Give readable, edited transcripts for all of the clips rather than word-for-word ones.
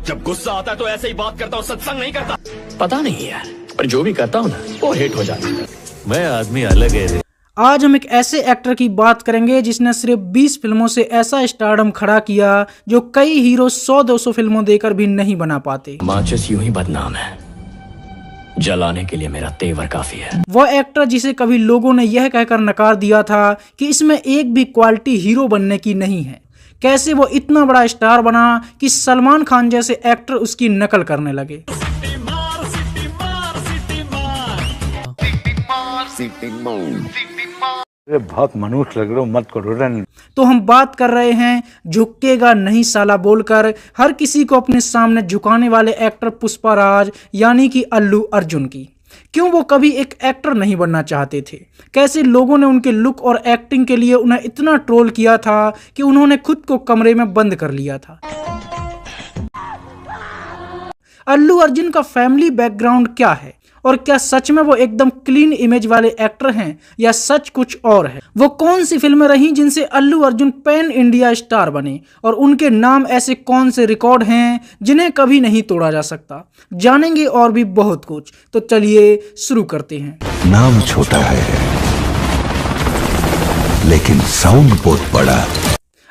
जब गुस्सा आता है तो ऐसे ही बात करता हूँ, सत्संग नहीं करता। पता नहीं यार, पर जो भी करता हूँ ना वो हिट हो जाता है। मैं आदमी अलग है रे। आज हम एक ऐसे एक्टर की बात करेंगे जिसने सिर्फ 20 फिल्मों से ऐसा स्टारडम खड़ा किया जो कई हीरो 100-200 फिल्मों देकर भी नहीं बना पाते। माचिस यूं ही बदनाम है, जलाने के लिए मेरा तेवर काफी है। वह एक्टर जिसे कभी लोगों ने यह कहकर नकार दिया था कि इसमें एक भी क्वालिटी हीरो बनने की नहीं है। कैसे वो इतना बड़ा स्टार बना कि सलमान खान जैसे एक्टर उसकी नकल करने लगे। बहुत मनुष्य लग रहे हो, मत करो रन। तो हम बात कर रहे हैं झुकेगा नहीं साला बोलकर हर किसी को अपने सामने झुकाने वाले एक्टर पुष्पाराज यानी कि अल्लू अर्जुन की। क्यों वो कभी एक एक्टर नहीं बनना चाहते थे? कैसे लोगों ने उनके लुक और एक्टिंग के लिए उन्हें इतना ट्रोल किया था कि उन्होंने खुद को कमरे में बंद कर लिया था। अल्लू अर्जुन का फैमिली बैकग्राउंड क्या है और क्या सच में वो एकदम क्लीन इमेज वाले एक्टर हैं या सच कुछ और है? वो कौन सी फिल्में रहीं जिनसे Allu Arjun pan India star बने और उनके नाम ऐसे कौन से रिकॉर्ड हैं जिन्हें कभी नहीं तोड़ा जा सकता? जानेंगे और भी बहुत कुछ, तो चलिए शुरू करते हैं। नाम छोटा है लेकिन साउंड बहुत बड़ा।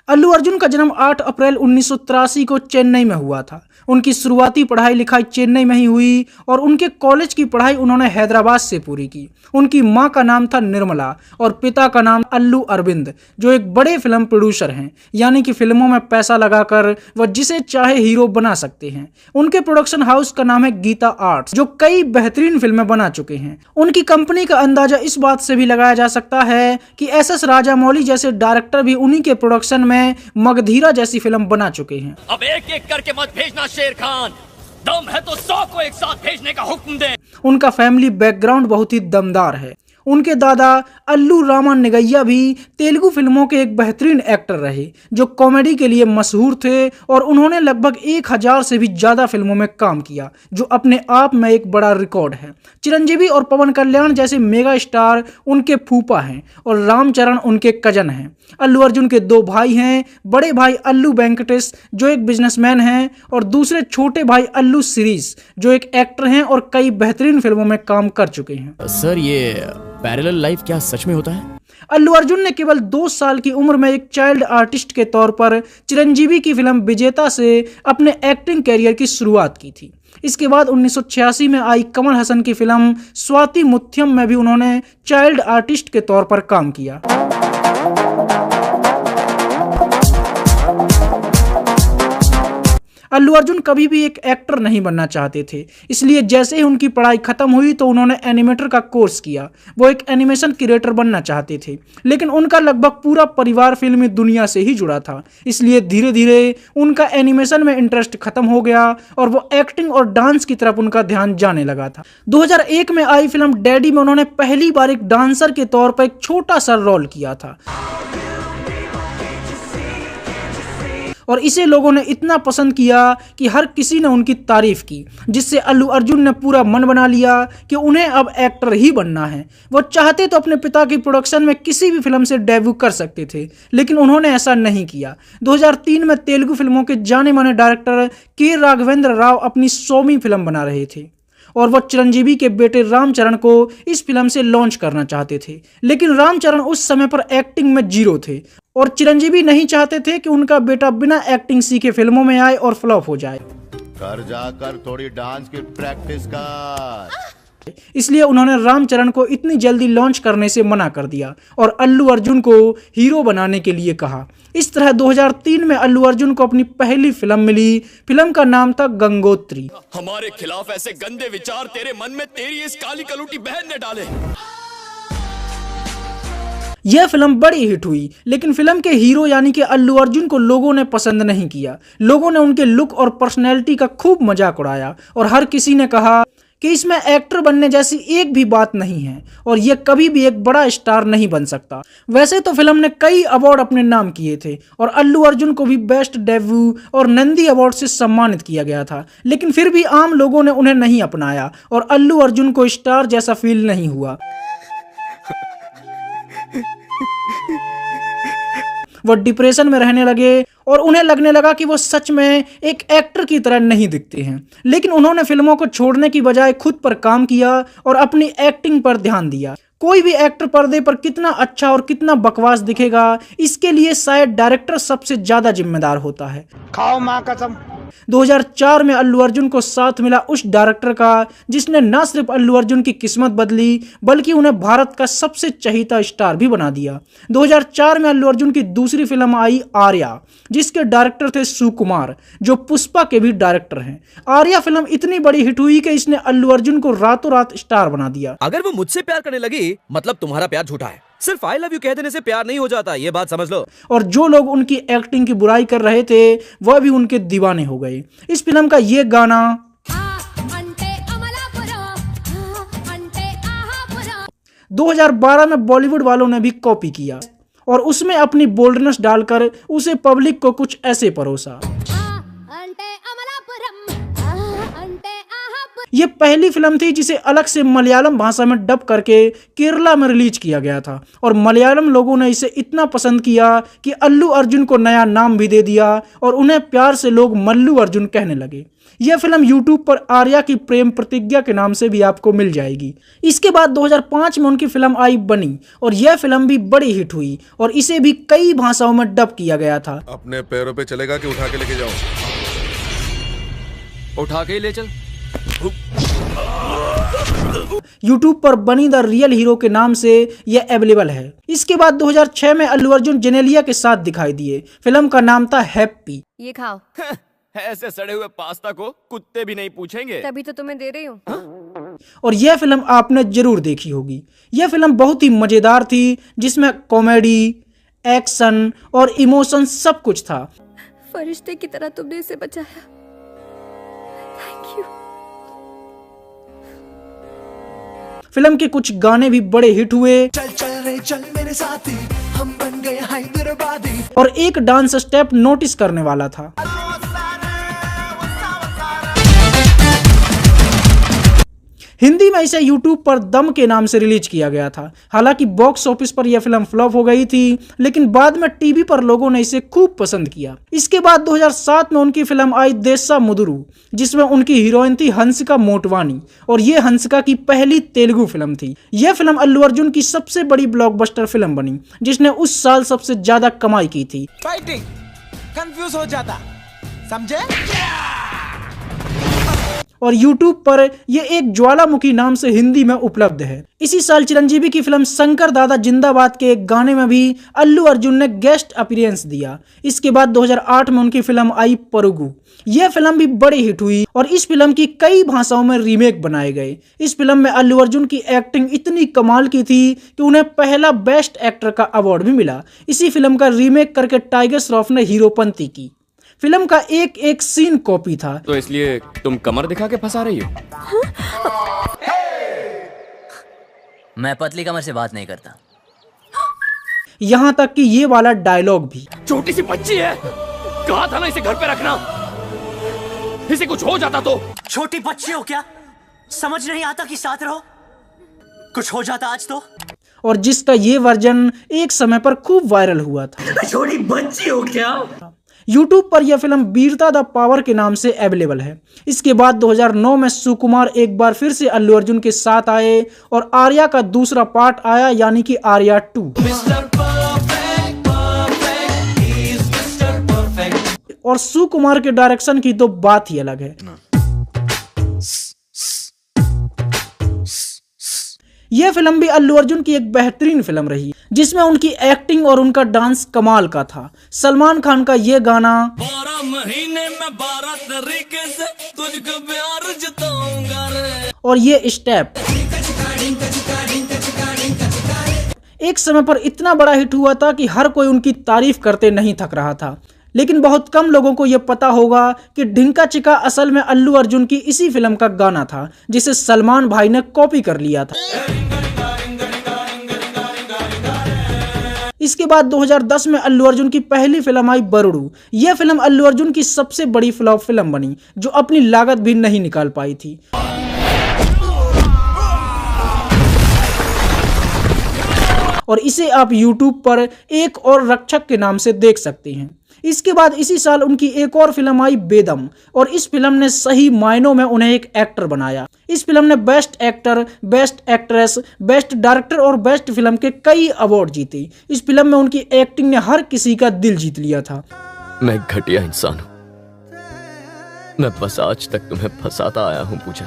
अल्लू अर्जुन का जन्म 8 अप्रैल 1983 को चेन्नई में हुआ था। उनकी शुरुआती पढ़ाई लिखाई चेन्नई में ही हुई और उनके कॉलेज की पढ़ाई उन्होंने हैदराबाद से पूरी की। उनकी मां का नाम था निर्मला और पिता का नाम अल्लू अरविंद, जो एक बड़े फिल्म प्रोड्यूसर हैं, यानी कि फिल्मों में पैसा लगाकर वह जिसे चाहे हीरो बना सकते हैं। उनके प्रोडक्शन हाउस का नाम है गीता आर्ट्स, जो कई बेहतरीन फिल्में बना चुके हैं। उनकी कंपनी का अंदाजा इस बात से भी लगाया जा सकता है कि एस.एस. राजामौली जैसे डायरेक्टर भी उन्हीं के प्रोडक्शन में मगधीरा जैसी फिल्म बना चुके हैं। अब एक एक करके मत भेजना शेर खान, दम है तो 100 को एक साथ भेजने का हुक्म दे। उनका फैमिली बैकग्राउंड बहुत ही दमदार है। उनके दादा अल्लू रामा निगैया भी तेलुगु फिल्मों के एक बेहतरीन एक्टर रहे जो कॉमेडी के लिए मशहूर थे और उन्होंने लगभग 1000 से भी ज़्यादा फिल्मों में काम किया, जो अपने आप में एक बड़ा रिकॉर्ड है। चिरंजीवी और पवन कल्याण जैसे मेगा स्टार उनके फूफा हैं और रामचरण उनके कजन हैं। अल्लू अर्जुन के 2 भाई हैं, बड़े भाई अल्लू वेंकटेश जो एक बिजनेसमैन हैं और दूसरे छोटे भाई अल्लू शिरीष जो एक एक्टर हैं और कई बेहतरीन फिल्मों में काम कर चुके हैं। सर ये पैरेलल लाइफ क्या सच में होता है? अल्लू अर्जुन ने केवल 2 साल की उम्र में एक चाइल्ड आर्टिस्ट के तौर पर चिरंजीवी की फिल्म विजेता से अपने एक्टिंग कैरियर की शुरुआत की थी। इसके बाद 1986 में आई कमल हसन की फिल्म स्वाति मुथ्यम में भी उन्होंने चाइल्ड आर्टिस्ट के तौर पर काम किया। अल्लू अर्जुन कभी भी एक एक्टर नहीं बनना चाहते थे, इसलिए जैसे ही उनकी पढ़ाई खत्म हुई तो उन्होंने एनिमेटर का कोर्स किया। वो एक एनिमेशन क्रिएटर बनना चाहते थे, लेकिन उनका लगभग पूरा परिवार फिल्मी दुनिया से ही जुड़ा था, इसलिए धीरे धीरे उनका एनिमेशन में इंटरेस्ट खत्म हो गया और वो एक्टिंग और डांस की तरफ उनका ध्यान जाने लगा था। 2001 में आई फिल्म डैडी में उन्होंने पहली बार एक डांसर के तौर पर एक छोटा सा रोल किया था और इसे लोगों ने इतना पसंद किया कि हर किसी ने उनकी तारीफ की, जिससे अल्लू अर्जुन ने पूरा मन बना लिया कि उन्हें अब एक्टर ही बनना है। वो चाहते तो अपने पिता की प्रोडक्शन में किसी भी फिल्म से डेब्यू कर सकते थे, लेकिन उन्होंने ऐसा नहीं किया। 2003 में तेलुगु फिल्मों के जाने माने डायरेक्टर के राघवेंद्र राव अपनी 100वीं फिल्म बना रहे थे और वो चिरंजीवी के बेटे रामचरण को इस फिल्म से लॉन्च करना चाहते थे, लेकिन रामचरण उस समय पर एक्टिंग में 0 थे और चिरंजीवी नहीं चाहते थे कि उनका बेटा बिना एक्टिंग सीखे फिल्मों में आए और फ्लॉप हो जाए। कर जाकर थोड़ी डांस की प्रैक्टिस कर। इसलिए उन्होंने रामचरण को इतनी जल्दी लॉन्च करने से मना कर दिया और अल्लू अर्जुन को हीरो बनाने के लिए कहा। इस तरह 2003 में अल्लू अर्जुन को अपनी पहली फिल्म मिली। फिल्म का नाम था गंगोत्री। हमारे खिलाफ ऐसे गंदे विचार तेरे मन में तेरी इस काली कलूटी बहन ने डाले। यह फिल्म बड़ी हिट हुई, लेकिन फिल्म के हीरो यानी कि अल्लू अर्जुन को लोगों ने पसंद नहीं किया। लोगों ने उनके लुक और पर्सनैलिटी का खूब मजाक उड़ाया और हर किसी ने कहा कि इसमें एक्टर बनने जैसी एक भी बात नहीं है और यह कभी भी एक बड़ा स्टार नहीं बन सकता। वैसे तो फिल्म ने कई अवार्ड अपने नाम किए थे और अल्लू अर्जुन को भी बेस्ट डेब्यू और नंदी अवार्ड से सम्मानित किया गया था, लेकिन फिर भी आम लोगों ने उन्हें नहीं अपनाया और अल्लू अर्जुन को स्टार जैसा फील नहीं हुआ। वो डिप्रेशन में रहने लगे और उन्हें लगने लगा कि वो सच में एक एक्टर की तरह नहीं दिखते हैं। लेकिन उन्होंने फिल्मों को छोड़ने की बजाय खुद पर काम किया और अपनी एक्टिंग पर ध्यान दिया। कोई भी एक्टर पर्दे पर कितना अच्छा और कितना बकवास दिखेगा, इसके लिए शायद डायरेक्टर सबसे ज्यादा जिम्मेदार होता है। खाओ माँ कसम। 2004 में अल्लू अर्जुन को साथ मिला उस डायरेक्टर का जिसने न सिर्फ अल्लू अर्जुन की किस्मत बदली बल्कि उन्हें भारत का सबसे चहीता स्टार भी बना दिया। 2004 में अल्लू अर्जुन की दूसरी फिल्म आई आर्या, जिसके डायरेक्टर थे सुकुमार, जो पुष्पा के भी डायरेक्टर हैं। आर्या फिल्म इतनी बड़ी हिट हुई कि इसने अल्लू अर्जुन को रातों रात स्टार बना दिया। अगर वो मुझसे प्यार करने लगी मतलब तुम्हारा प्यार झूठा है। सिर्फ आई लव यू कह देने से प्यार नहीं हो जाता, ये बात समझ लो। और जो लोग उनकी एक्टिंग की बुराई कर रहे थे वह भी उनके दीवाने हो गए। इस फिल्म का ये गाना 2012 में बॉलीवुड वालों ने भी कॉपी किया और उसमें अपनी बोल्डनेस डालकर उसे पब्लिक को कुछ ऐसे परोसा। ये पहली फिल्म थी जिसे अलग से मलयालम भाषा में डब करके केरला में रिलीज किया गया था और मलयालम लोगों ने इसे इतना पसंद किया कि अल्लू अर्जुन को नया नाम भी दे दिया और उन्हें प्यार से लोग मल्लू अर्जुन कहने लगे। यह फिल्म YouTube पर आर्या की प्रेम प्रतिज्ञा के नाम से भी आपको मिल जाएगी। इसके बाद 2005 में उनकी फिल्म आई बनी और यह फिल्म भी बड़ी हिट हुई और इसे भी कई भाषाओं में डब किया गया था। अपने पैरों पे चलेगा कि उठा के लेके जाऊं? उठा के ले चल। YouTube पर बनी द रियल हीरो के नाम से यह अवेलेबल है। इसके बाद 2006 में अल्लू अर्जुन जेनेलिया के साथ दिखाई दिए। फिल्म का नाम था हैप्पी। ये खाओ। ऐसे सड़े हुए पास्ता को कुत्ते भी नहीं पूछेंगे। तभी तो तुम्हें दे रही हूँ। और यह फिल्म आपने जरूर देखी होगी। यह फिल्म बहुत ही मजेदार थी जिसमें कॉमेडी, एक्शन और इमोशन सब कुछ था। फरिश्ते की तरह तुमने इसे बचाया, थैंक यू। फिल्म के कुछ गाने भी बड़े हिट हुए। चल चल रे चल मेरे साथी, हम बन गए हैदराबादी। और एक डांस स्टेप नोटिस करने वाला था। हिंदी में इसे YouTube पर दम के नाम से रिलीज किया गया था। हालांकि बॉक्स ऑफिस पर यह फिल्म फ्लॉप हो गई थी, लेकिन बाद में टीवी पर लोगों ने इसे खूब पसंद किया। इसके बाद 2007 में उनकी फिल्म आई देशा मुदुरु, जिसमें उनकी हीरोइन थी हंसिका मोटवानी और ये हंसिका की पहली तेलुगु फिल्म थी। यह फिल्म अल्लू अर्जुन की सबसे बड़ी ब्लॉकबस्टर फिल्म बनी, जिसने उस साल सबसे ज्यादा कमाई की थी। फाइटिंग कंफ्यूज हो जाता, समझे? और YouTube पर यह एक ज्वालामुखी नाम से हिंदी में उपलब्ध है। इसी साल चिरंजीवी की फिल्म शंकर दादा जिंदाबाद के एक गाने में भी अल्लू अर्जुन ने गेस्ट अपीयरेंस दिया। इसके बाद 2008 में उनकी फिल्म आई परुगु। यह फिल्म भी बड़ी हिट हुई और इस फिल्म की कई भाषाओं में रीमेक बनाए गए। इस फिल्म में अल्लू अर्जुन की एक्टिंग इतनी कमाल की थी कि उन्हें पहला बेस्ट एक्टर का अवार्ड भी मिला। इसी फिल्म का रीमेक करके टाइगर श्रॉफ ने हीरोपंती की। फिल्म का एक एक सीन कॉपी था। तो इसलिए तुम कमर दिखा के फंसा रही हो? मैं पतली कमर से बात नहीं करता। यहाँ तक कि ये वाला डायलॉग भी। छोटी सी बच्ची है, कहा था ना इसे घर पे रखना, इसे कुछ हो जाता तो। छोटी बच्ची हो क्या? समझ नहीं आता कि साथ रहो, कुछ हो जाता आज तो। और जिसका ये वर्जन एक समय पर खूब वायरल हुआ था। छोटी बच्ची हो क्या? YouTube पर यह फिल्म वीरता द पावर के नाम से अवेलेबल है। इसके बाद 2009 में सुकुमार एक बार फिर से अल्लू अर्जुन के साथ आए और आर्या का दूसरा पार्ट आया, यानी कि आर्या 2। और सुकुमार के डायरेक्शन की तो बात ही अलग है। यह फिल्म भी अल्लू अर्जुन की एक बेहतरीन फिल्म रही, जिसमें उनकी एक्टिंग और उनका डांस कमाल का था। सलमान खान का यह गाना 12 महीने में 12 तरीके से तुझको प्यार जताऊंगा रे, और ये स्टेप एक समय पर इतना बड़ा हिट हुआ था कि हर कोई उनकी तारीफ करते नहीं थक रहा था। लेकिन बहुत कम लोगों को यह पता होगा कि ढिंका चिका असल में अल्लू अर्जुन की इसी फिल्म का गाना था, जिसे सलमान भाई ने कॉपी कर लिया था। इसके बाद 2010 में अल्लू अर्जुन की पहली फिल्म आई बरुडू। यह फिल्म अल्लू अर्जुन की सबसे बड़ी फ्लॉप फिल्म बनी, जो अपनी लागत भी नहीं निकाल पाई थी। और इसे आप YouTube पर एक और रक्षक के नाम से देख सकते हैं। इसके बाद इसी साल उनकी एक और फिल्म आई बेदम, और इस फिल्म ने सही मायनों में उन्हें एक एक्टर बनाया। इस फिल्म ने best actor, best actress, best director और बेस्ट फिल्म के कई अवार्ड जीते। इस फिल्म में उनकी एक्टिंग ने हर किसी का दिल जीत लिया था। मैं घटिया इंसान हूँ, मैं बस आज तक तुम्हें फंसाता आया हूँ पूजा।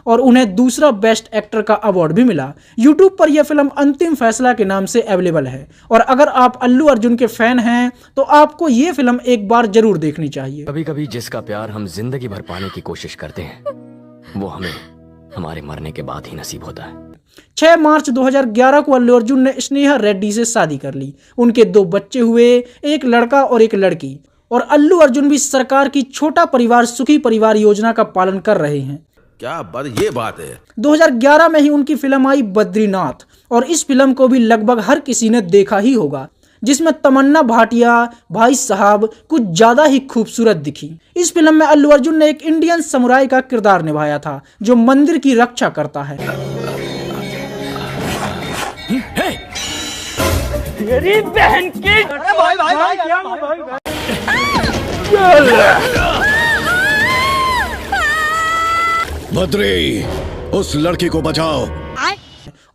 और उन्हें दूसरा बेस्ट एक्टर का अवार्ड भी मिला। YouTube पर यह फिल्म अंतिम फैसला के नाम से अवेलेबल है, और अगर आप अल्लू अर्जुन के फैन हैं तो आपको ये फिल्म एक बार जरूर देखनी चाहिए। कभी कभी जिसका प्यार हम जिंदगी भर पाने की कोशिश करते हैं वो हमें हमारे मरने के बाद ही नसीब होता है। 6 मार्च 2011 को अल्लू अर्जुन ने स्नेहा रेड्डी से शादी कर ली। उनके 2 बच्चे हुए, एक लड़का और एक लड़की। और अल्लू अर्जुन भी सरकार की छोटा परिवार सुखी परिवार योजना का पालन कर रहे हैं। क्या बात, ये बात है। 2011 में ही उनकी फिल्म आई बद्रीनाथ, और इस फिल्म को भी लगभग हर किसी ने देखा ही होगा, जिसमें तमन्ना भाटिया भाई साहब कुछ ज्यादा ही खूबसूरत दिखी। इस फिल्म में अल्लू अर्जुन ने एक इंडियन समुराई का किरदार निभाया था जो मंदिर की रक्षा करता है। तेरी बहन की बद्री, उस लड़की को बचाओ।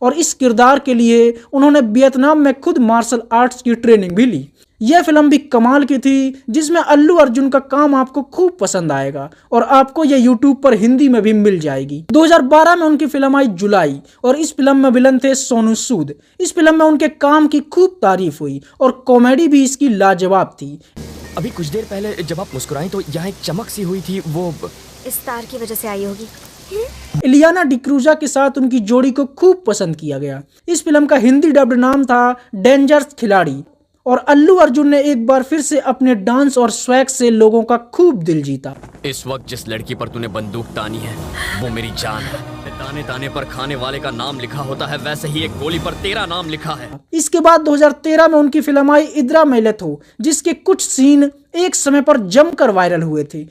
और इस किरदार के लिए उन्होंने वियतनाम में खुद मार्शल आर्ट्स की ट्रेनिंग भी ली। यह फिल्म भी कमाल की थी, जिसमें अल्लू अर्जुन का काम आपको खूब पसंद आएगा, और आपको यह YouTube पर हिंदी में भी मिल जाएगी। 2012 में उनकी फिल्म आई जुलाई, और इस फिल्म में विलन थे सोनू सूद। इस फिल्म में उनके काम की खूब तारीफ हुई, और कॉमेडी भी इसकी लाजवाब थी। अभी कुछ देर पहले जब आप मुस्कुराई तो यहाँ एक चमक सी हुई थी, वो इस तार की वजह से आई होगी। इलियाना डिक्रूजा के साथ उनकी जोड़ी को खूब पसंद किया गया। इस फिल्म का हिंदी डब्ड नाम था डेंजर्स खिलाड़ी, और अल्लू अर्जुन ने एक बार फिर से अपने डांस और स्वैग से लोगों का खूब दिल जीता। इस वक्त जिस लड़की पर तूने बंदूक तानी है वो मेरी जान है। ताने ताने पर खाने वाले का नाम लिखा होता है, वैसे ही एक गोली पर तेरा नाम लिखा है। इसके बाद 2013 में उनकी फिल्म आई इद्रा मेलेथो, जिसके कुछ सीन एक समय पर जमकर वायरल हुए थे।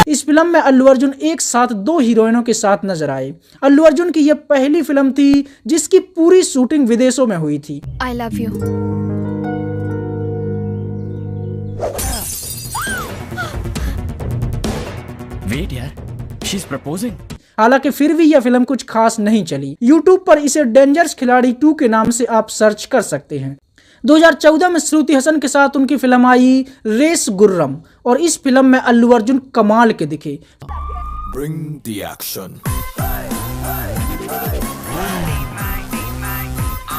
इस फिल्म में अल्लू अर्जुन एक साथ 2 हीरोइनों के साथ नजर आए। अल्लू अर्जुन की यह पहली फिल्म थी जिसकी पूरी शूटिंग विदेशों में हुई थी। I love you. वेट यार, शी इज प्रपोजिंग। हालांकि फिर भी यह फिल्म कुछ खास नहीं चली। YouTube पर इसे डेंजर्स खिलाड़ी 2 के नाम से आप सर्च कर सकते हैं। 2014 में श्रुति हसन के साथ उनकी फिल्म आई रेस गुर्रम, और इस फिल्म में अल्लू अर्जुन कमाल के दिखे। Bring the action.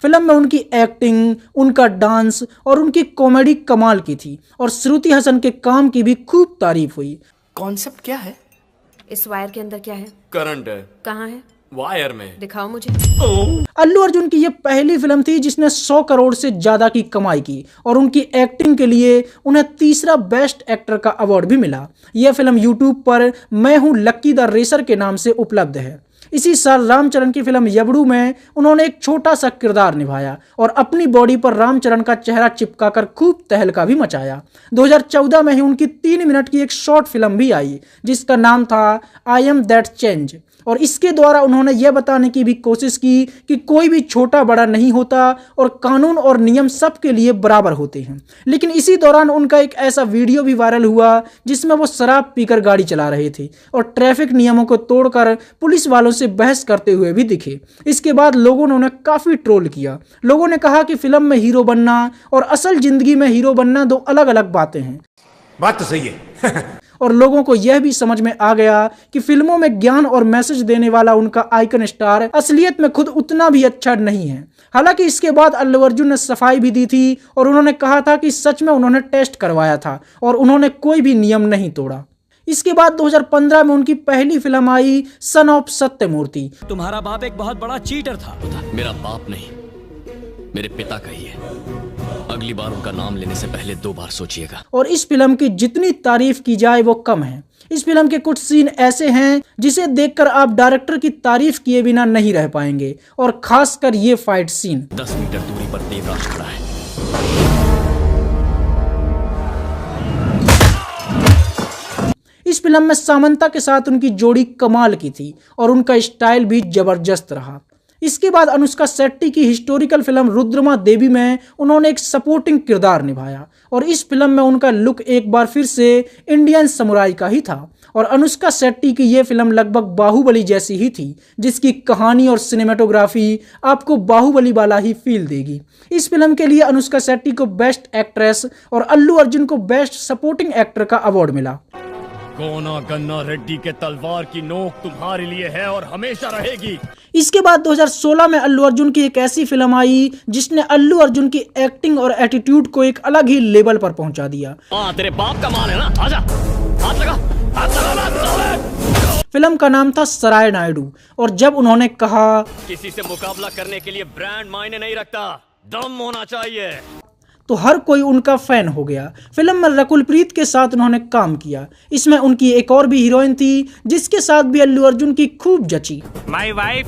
फिल्म में उनकी एक्टिंग, उनका डांस और उनकी कॉमेडी कमाल की थी, और श्रुति हसन के काम की भी खूब तारीफ हुई। कॉन्सेप्ट क्या है? इस वायर के अंदर क्या है? करंट है। कहाँ है? वायर में। दिखाओ मुझे। अल्लू अर्जुन की यह पहली फिल्म थी जिसने 100 करोड़ से ज्यादा की कमाई की, और उनकी एक्टिंग के लिए उन्हें तीसरा बेस्ट एक्टर का अवार्ड भी मिला। यह फिल्म YouTube पर मैं हूं लक्की द रेसर के नाम से उपलब्ध है। इसी साल रामचरण की फिल्म यबड़ू में उन्होंने एक छोटा सा किरदार निभाया, और अपनी बॉडी पर रामचरण का चेहरा चिपकाकर खूब तहलका भी मचाया। 2014 में ही उनकी 3 मिनट की एक शॉर्ट फिल्म भी आई जिसका नाम था आई एम दैट चेंज, और इसके द्वारा उन्होंने यह बताने की भी कोशिश की कि कोई भी छोटा बड़ा नहीं होता और कानून और नियम सबके लिए बराबर होते हैं। लेकिन इसी दौरान उनका एक ऐसा वीडियो भी वायरल हुआ जिसमें वो शराब पीकर गाड़ी चला रहे थे और ट्रैफिक नियमों को तोड़कर पुलिस वालों से बहस करते हुए भी दिखे। इसके बाद लोगों ने उन्हें काफी ट्रोल किया। लोगों ने कहा कि फिल्म में हीरो बनना और असल जिंदगी में हीरो बनना 2 अलग अलग बातें हैं। बात तो सही है। और लोगों को यह भी समझ में आ गया कि फिल्मों में ज्ञान और मैसेज देने वाला उनका आइकन स्टार असलियत में खुद उतना भी अच्छा नहीं है। हालांकि इसके बाद अल्लू अर्जुन ने सफाई भी दी थी और उन्होंने कहा था कि सच में उन्होंने टेस्ट करवाया था और उन्होंने कोई भी नियम नहीं तोड़ा। इसके बाद 2015 में उनकी पहली film I son of Sathyamurthy. तुम्हारा बाप एक बहुत बड़ा चीटर था। मेरा बाप नहीं, मेरे पिता का ही है। अगली बार उनका नाम लेने से पहले 2 बार सोचिएगा। और इस फिल्म की जितनी तारीफ की जाए वो कम है। इस फिल्म के कुछ सीन ऐसे हैं जिसे देखकर आप डायरेक्टर की तारीफ किए बिना नहीं रह पाएंगे, और खासकर ये फाइट सीन। 10 मीटर दूरी पर देवराज खड़ा है। इस फिल्म में सामंता के साथ उनकी जोड़ी कमाल की थी और उनका स्टाइल भी जबरदस्त रहा। इसके बाद अनुष्का शेट्टी की हिस्टोरिकल फिल्म रुद्रमा देवी में उन्होंने एक सपोर्टिंग किरदार निभाया और इस फिल्म में उनका लुक एक बार फिर से इंडियन समुराई का ही था और अनुष्का शेट्टी की ये फिल्म लगभग बाहुबली जैसी ही थी, जिसकी कहानी और सिनेमेटोग्राफी आपको बाहुबली वाला ही फील देगी। इस फिल्म के लिए अनुष्का शेट्टी को बेस्ट एक्ट्रेस और अल्लू अर्जुन को बेस्ट सपोर्टिंग एक्टर का अवार्ड मिला। कोना गन्ना रेड्डी के तलवार की नोक तुम्हारे लिए है और हमेशा रहेगी। इसके बाद 2016 में अल्लू अर्जुन की एक ऐसी फिल्म आई जिसने अल्लू अर्जुन की एक्टिंग और एटीट्यूड को एक अलग ही लेवल पर पहुंचा दिया। तेरे बाप का माल है ना, आजा, हाथ लगा, हाथ लगा। फिल्म का नाम था सराय नायडू और जब उन्होंने कहा किसी से मुकाबला करने के लिए ब्रांड मायने नहीं रखता, दम होना चाहिए, तो हर कोई उनका फैन हो गया। फिल्म में रकुल प्रीत के साथ उन्होंने काम किया। इसमें उनकी एक और भी हीरोइन थी जिसके साथ भी अल्लू अर्जुन की खूब जची। My wife,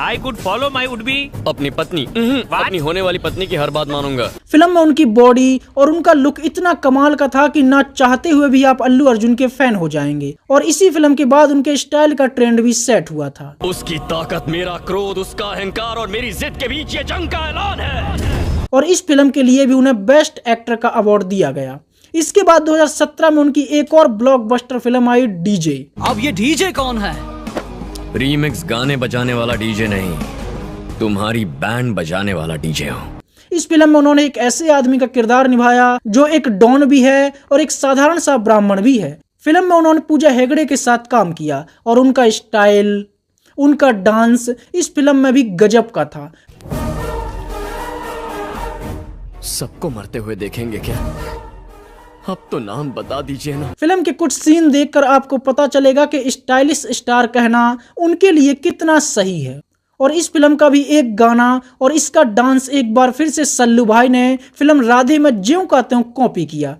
I could follow my would be. अपनी पत्नी, अपनी होने वाली पत्नी की हर बात मानूंगा। फिल्म में उनकी बॉडी और उनका लुक इतना कमाल का था कि ना चाहते हुए भी आप अल्लू अर्जुन के फैन हो जाएंगे और इसी फिल्म के बाद उनके स्टाइल का ट्रेंड भी सेट हुआ था। उसकी ताकत, मेरा क्रोध, उसका अहंकार और मेरी जिद के बीच ये जंग का ऐलान है। और इस फिल्म के लिए भी उन्हें बेस्ट एक्टर का अवार्ड दिया गया। इसके बाद 2017 में उनकी एक और ब्लॉकबस्टर फिल्म आई डीजे। अब ये डीजे कौन है? रीमिक्स गाने बजाने वाला डीजे नहीं, तुम्हारी बैंड बजाने वाला डीजे हो। इस फिल्म में उन्होंने एक ऐसे आदमी का किरदार निभाया जो एक डॉन भी है और एक साधारण सा ब्राह्मण भी है। फिल्म में उन्होंने पूजा हेगड़े के साथ काम किया और उनका स्टाइल, उनका डांस इस फिल्म में भी गजब का था। सबको मरते हुए देखेंगे क्या? अब तो नाम बता दीजिए ना। फिल्म के कुछ सीन देखकर आपको पता चलेगा कि स्टाइलिश स्टार कहना उनके लिए कितना सही है। और इस फिल्म का भी एक गाना और इसका डांस एक बार फिर से सल्लू भाई ने फिल्म राधे में ज्यों का त्यों कॉपी किया।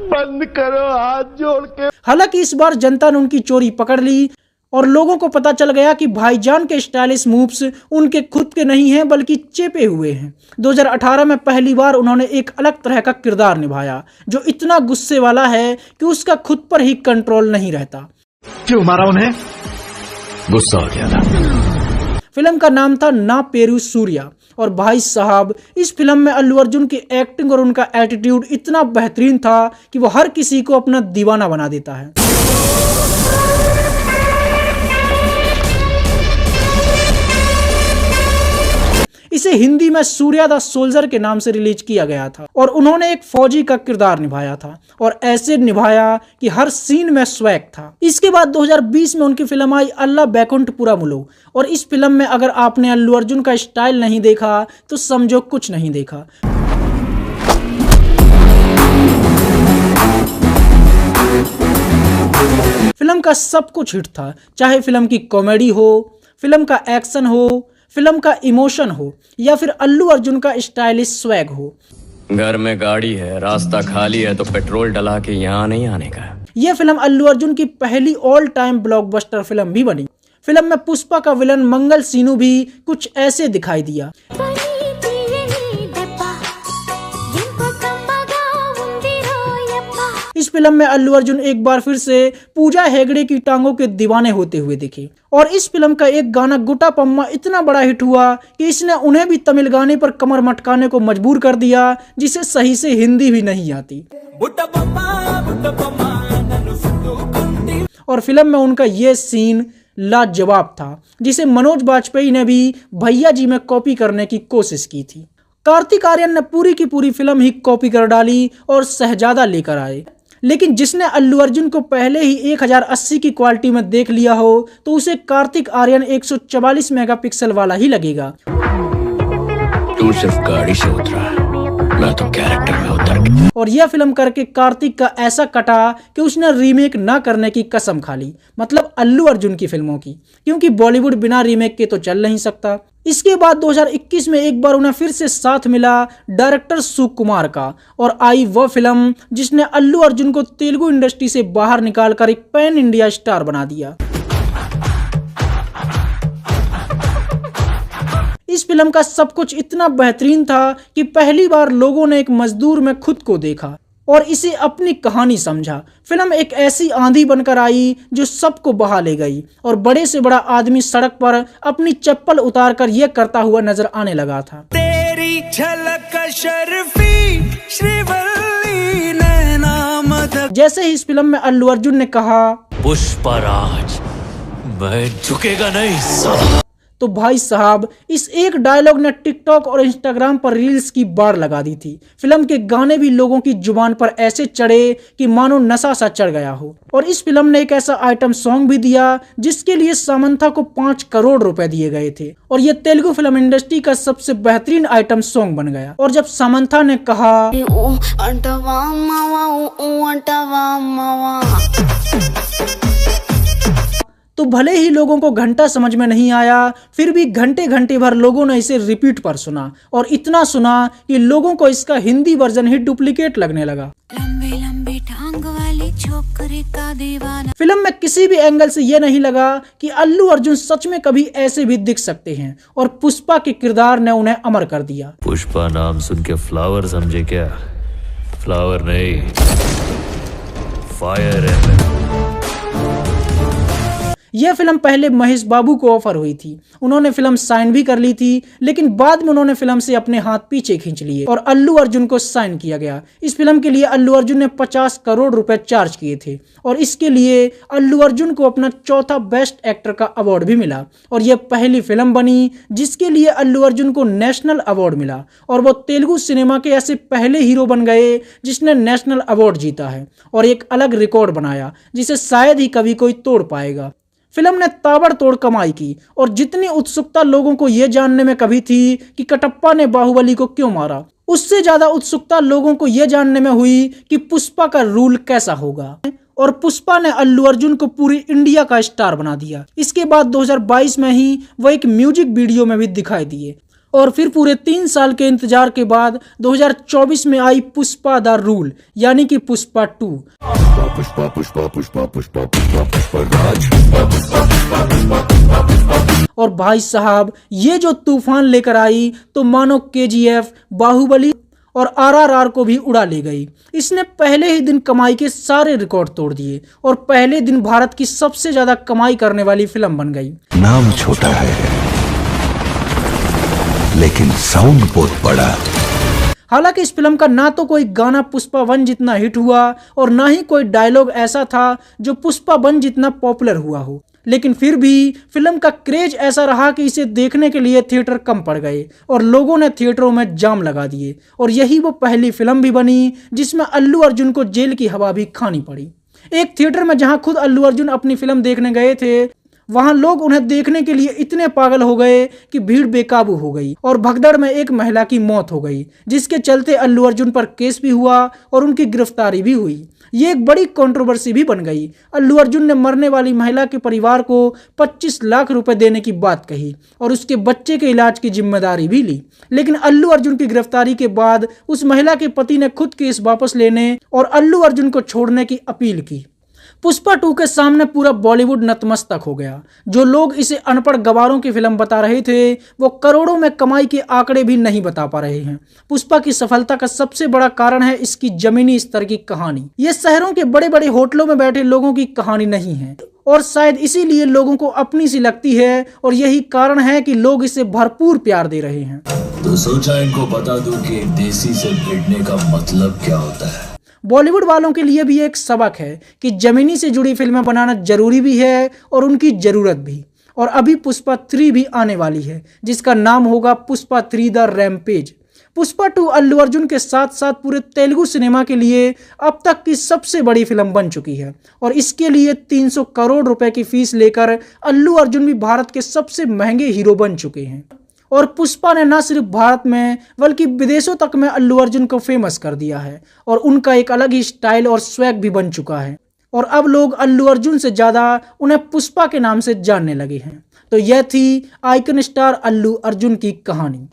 बंद करो हाथ जोड़ के। हालांकि इस बार जनता ने उनकी चोरी पकड़ ली और लोगों को पता चल गया कि भाईजान के स्टाइलिश मूव्स उनके खुद के नहीं हैं बल्कि चेपे हुए हैं। 2018 में पहली बार उन्होंने एक अलग तरह का किरदार निभाया जो इतना गुस्से वाला है कि उसका खुद पर ही कंट्रोल नहीं रहता। क्यों मारा उन्हें? गुस्सा आ गया था। फिल्म का नाम था ना पेरू सूर्या और भाई साहब इस फिल्म में अल्लू अर्जुन की एक्टिंग और उनका एटीट्यूड इतना बेहतरीन था कि वो हर किसी को अपना दीवाना बना देता है। इसे हिंदी में सूर्या द सोल्जर के नाम से रिलीज किया गया था और उन्होंने एक फौजी का किरदार निभाया था और ऐसे निभाया कि हर सीन में स्वैग था। इसके बाद 2020 में उनकी फिल्म आई अल्लाह बैकुंठपुरमुलु और इस फिल्म में अगर आपने अल्लू अर्जुन का स्टाइल नहीं देखा तो समझो कुछ नहीं देखा। फिल्म का सब कुछ हिट था, चाहे फिल्म की कॉमेडी हो, फिल्म का एक्शन हो, फिल्म का इमोशन हो या फिर अल्लू अर्जुन का स्टाइलिश स्वैग हो। घर में गाड़ी है, रास्ता खाली है तो पेट्रोल डला के यहाँ नहीं आने का। यह फिल्म अल्लू अर्जुन की पहली ऑल टाइम ब्लॉकबस्टर फिल्म भी बनी। फिल्म में पुष्पा का विलन मंगल सीनू भी कुछ ऐसे दिखाई दिया। इस फिल्म में अल्लू अर्जुन एक बार फिर से पूजा हेगड़े की टांगों के दीवाने होते हुए दिखे और इस फिल्म का एक गाना गुटा पम्मा इतना बड़ा हिट हुआ कि इसने उन्हें भी तमिल गाने पर कमर मटकाने को मजबूर कर दिया जिसे सही से हिंदी भी नहीं आती। और फिल्म में उनका ये सीन लाजवाब था जिसे मनोज बाजपेयी ने भी भैया जी में कॉपी करने की कोशिश की थी। कार्तिक आर्यन ने पूरी की पूरी फिल्म ही कॉपी कर डाली और शहजादा लेकर आए, लेकिन जिसने अल्लू अर्जुन को पहले ही 1080 की क्वालिटी में देख लिया हो तो उसे कार्तिक आर्यन 144 मेगापिक्सल वाला ही लगेगा। तू सिर्फ गाड़ी से उतरा, मैं तो कैरेक्टर में उतर गया। और यह फिल्म करके कार्तिक का ऐसा कटा कि उसने रीमेक ना करने की कसम खा ली, मतलब अल्लू अर्जुन की फिल्मों की, क्योंकि बॉलीवुड बिना रीमेक के तो चल नहीं सकता। इसके बाद 2021 में एक बार उन्हें फिर से साथ मिला डायरेक्टर सुकुमार का और आई वह फिल्म जिसने अल्लू अर्जुन को तेलुगु इंडस्ट्री से बाहर निकालकर एक पैन इंडिया स्टार बना दिया। इस फिल्म का सब कुछ इतना बेहतरीन था कि पहली बार लोगों ने एक मजदूर में खुद को देखा और इसे अपनी कहानी समझा। फिल्म एक ऐसी आंधी बनकर आई जो सबको बहा ले गई और बड़े से बड़ा आदमी सड़क पर अपनी चप्पल उतारकर यह करता हुआ नजर आने लगा था। तेरी झलक शर्फी श्रीवल्ली नैना मदक। जैसे ही इस फिल्म में अल्लू अर्जुन ने कहा पुष्पराज मैं झुकेगा नहीं साला, तो भाई साहब इस एक डायलॉग ने टिकटॉक और इंस्टाग्राम पर रील्स की बाढ़ लगा दी थी। फिल्म के गाने भी लोगों की जुबान पर ऐसे चढ़े कि मानो नशा सा चढ़ गया हो। और इस फिल्म ने एक ऐसा आइटम सॉन्ग भी दिया जिसके लिए सामंथा को 5 करोड़ रुपए दिए गए थे और यह तेलुगु फिल्म इंडस्ट्री का सबसे बेहतरीन आइटम सॉन्ग बन गया। और जब सामंथा ने कहा तो भले ही लोगों को घंटा समझ में नहीं आया, फिर भी घंटे घंटे भर लोगों ने इसे रिपीट पर सुना और इतना सुना कि लोगों को इसका हिंदी वर्जन ही डुप्लीकेट लगने लगा। लंबी लंबी टांग वाली छोकरी का दीवाना। फिल्म में किसी भी एंगल से यह नहीं लगा कि अल्लू अर्जुन सच में कभी ऐसे भी दिख सकते हैं और पुष्पा के किरदार ने उन्हें अमर कर दिया। पुष्पा नाम सुन के फ्लावर समझे क्या? फ्लावर नहीं, फायर है। यह फिल्म पहले महेश बाबू को ऑफर हुई थी, उन्होंने फिल्म साइन भी कर ली थी, लेकिन बाद में उन्होंने फिल्म से अपने हाथ पीछे खींच लिए और अल्लू अर्जुन को साइन किया गया। इस फिल्म के लिए अल्लू अर्जुन ने 50 करोड़ रुपए चार्ज किए थे और इसके लिए अल्लू अर्जुन को अपना चौथा बेस्ट एक्टर का अवार्ड भी मिला और यह पहली फिल्म बनी जिसके लिए अल्लू अर्जुन को नेशनल अवार्ड मिला और वो तेलुगु सिनेमा के ऐसे पहले हीरो बन गए जिसने नेशनल अवार्ड जीता है और एक अलग रिकॉर्ड बनाया जिसे शायद ही कभी कोई तोड़ पाएगा। फिल्म ने ताबड़तोड़ कमाई की और जितनी उत्सुकता लोगों को यह जानने में कभी थी कि कटप्पा ने बाहुबली को क्यों मारा, उससे ज्यादा उत्सुकता लोगों को यह जानने में हुई कि पुष्पा का रूल कैसा होगा। और पुष्पा ने अल्लू अर्जुन को पूरी इंडिया का स्टार बना दिया। इसके बाद 2022 में ही वह एक म्यूजिक वीडियो में भी दिखाई दिए और फिर पूरे 3 साल के इंतजार के बाद 2024 में आई पुष्पा द रूल यानी कि पुष्पा 2। पुष्पा पुष्पा पुष्पा पुष्पा पुष्पा पुष्पा राज। और भाई साहब ये जो तूफान लेकर आई तो मानो KGF, बाहुबली और RRR को भी उड़ा ले गई। इसने पहले ही दिन कमाई के सारे रिकॉर्ड तोड़ दिए और पहले दिन भारत की सबसे ज्यादा कमाई करने वाली फिल्म बन गई। नाम छोटा है लेकिन साउंड बहुत बड़ा। हालांकि इस फिल्म का ना तो कोई गाना पुष्पा 1 जितना हिट हुआ और ना ही कोई डायलॉग ऐसा था जो पुष्पा 1 जितना पॉपुलर हुआ हो, लेकिन फिर भी फिल्म का क्रेज ऐसा रहा कि इसे देखने के लिए थिएटर कम पड़ गए और लोगों ने थिएटरों में जाम लगा दिए और यही वो पहली फिल्म भी बनी जिसमें अल्लू अर्जुन को जेल की हवा भी खानी पड़ी। एक थिएटर में जहां खुद अल्लू अर्जुन अपनी फिल्म देखने गए थे, वहां लोग उन्हें देखने के लिए इतने पागल हो गए कि भीड़ बेकाबू हो गई और भगदड़ में एक महिला की मौत हो गई, जिसके चलते अल्लू अर्जुन पर केस भी हुआ और उनकी गिरफ्तारी भी हुई। ये एक बड़ी कंट्रोवर्सी भी बन गई। अल्लू अर्जुन ने मरने वाली महिला के परिवार को 25 लाख रुपए देने की बात कही और उसके बच्चे के इलाज की जिम्मेदारी भी ली, लेकिन अल्लू अर्जुन की गिरफ्तारी के बाद उस महिला के पति ने खुद केस वापस लेने और अल्लू अर्जुन को छोड़ने की अपील की। पुष्पा 2 के सामने पूरा बॉलीवुड नतमस्तक हो गया। जो लोग इसे अनपढ़ गवारों की फिल्म बता रहे थे वो करोड़ों में कमाई के आंकड़े भी नहीं बता पा रहे हैं। पुष्पा की सफलता का सबसे बड़ा कारण है इसकी जमीनी स्तर की कहानी। ये शहरों के बड़े बड़े होटलों में बैठे लोगों की कहानी नहीं है और शायद इसीलिए लोगों को अपनी सी लगती है और यही कारण है कि लोग इसे भरपूर प्यार दे रहे हैं। तो सोचा इनको बता दूं कि देसी से भिड़ने का मतलब क्या होता है। बॉलीवुड वालों के लिए भी एक सबक है कि जमीनी से जुड़ी फिल्में बनाना जरूरी भी है और उनकी जरूरत भी। और अभी पुष्पा 3 भी आने वाली है जिसका नाम होगा पुष्पा 3 द रैम्पेज। पुष्पा 2 अल्लू अर्जुन के साथ साथ पूरे तेलुगु सिनेमा के लिए अब तक की सबसे बड़ी फिल्म बन चुकी है और इसके लिए 300 करोड़ रुपए की फीस लेकर अल्लू अर्जुन भी भारत के सबसे महंगे हीरो बन चुके हैं। और पुष्पा ने न सिर्फ भारत में बल्कि विदेशों तक में अल्लू अर्जुन को फेमस कर दिया है और उनका एक अलग ही स्टाइल और स्वैग भी बन चुका है और अब लोग अल्लू अर्जुन से ज्यादा उन्हें पुष्पा के नाम से जानने लगे हैं। तो यह थी आइकन स्टार अल्लू अर्जुन की कहानी।